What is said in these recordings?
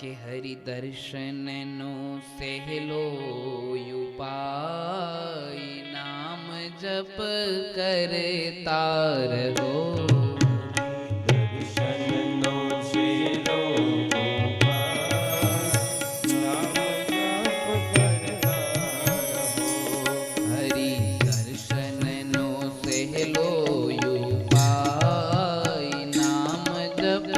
કે હરિ દર્શનનો સહેલો ઉપાય નામ જપ કરતા રહો. દર્શનનો સહેલો ઉપાય નામ જપ કરતા રહો. હરિ દર્શનનો સહેલો ઉપાય નામ જપ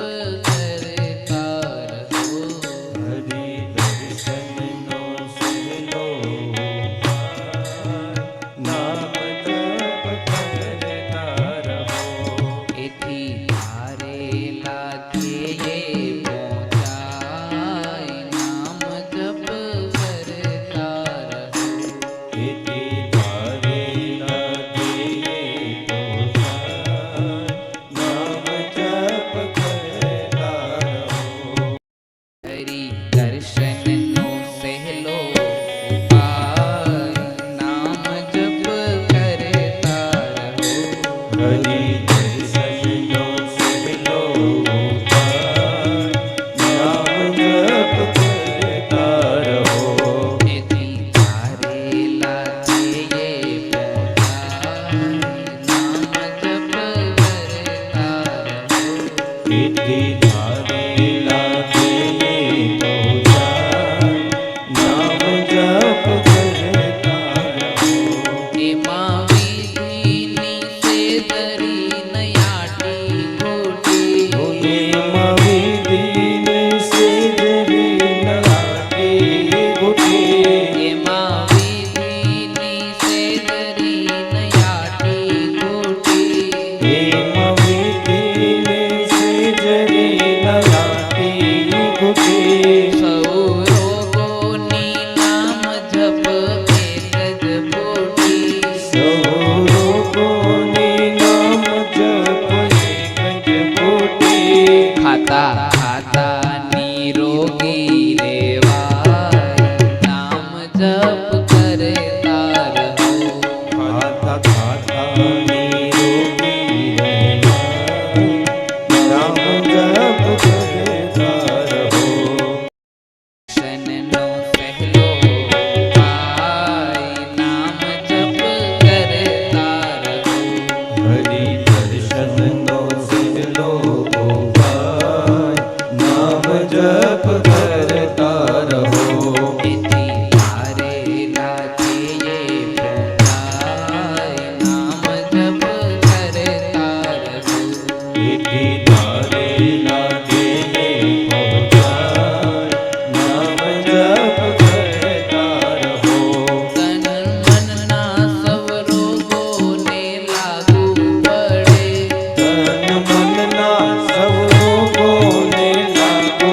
સૌ રોગોને લાગુ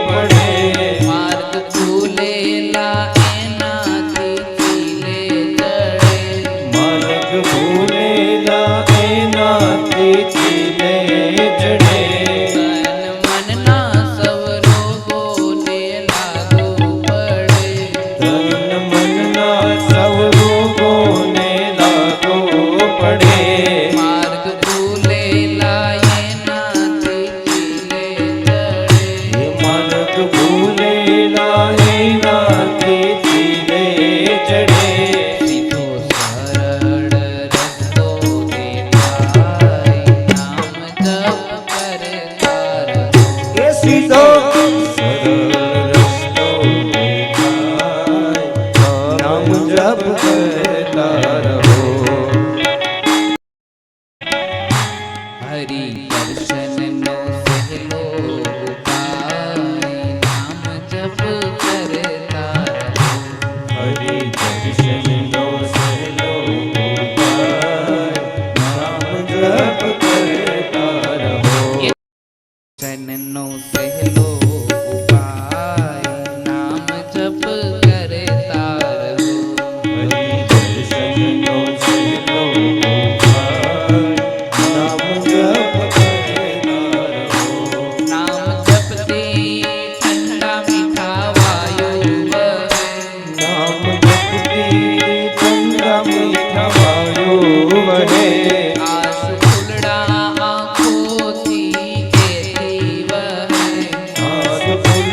પડે.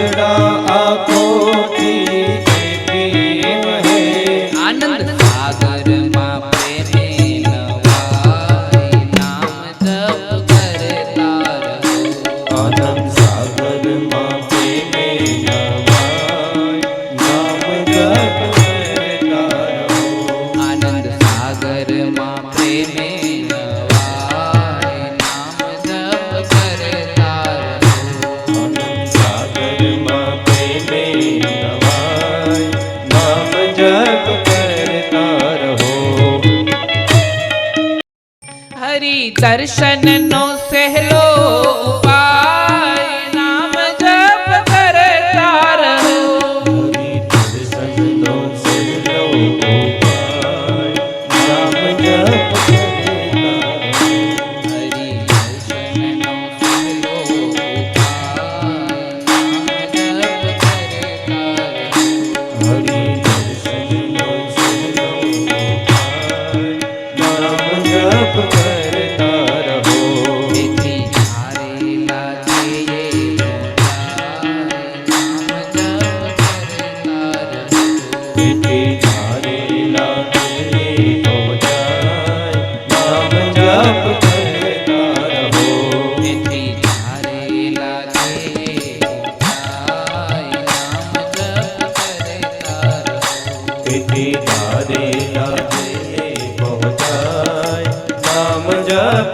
આંગળા આંખોથી એકી વહે આનંદ સાગરમાં પ્રેમે નવાય નામ જપ કરતા રહો આનંદ સાગરમાં પ્રેમે નવાય નામ જપ કરતા રહો આનંદ સાગરમાં પ્રેમે નવાય નામ જપ કરતા રહો આનંદ સાગરમાં પ્રેમે નવાય નામ જપ કરતા રહો હરિ દર્શનનો સહેલો ઉપાય નામ જપ કરતા રહો હરિ દર્શનનો સહેલો ઉપાય નામ જપ કરતા રહો હરિ દર્શનનો સહેલો ઉપાય નામ જપ કરતા રહો હરિ દર્શનનો સહેલો ઉપાય નામ જપ કરતા રહો તેથી હારેલા થઈએ નામ જપ કરતા રહો તેથી ધારેલા તે પહોંચાય નામ જપ કરતા રહો તેથી હારેલા થઈએ નામ જપ કરતા રહો તેથી ધારેલા તે પહોંચાય નામ જપ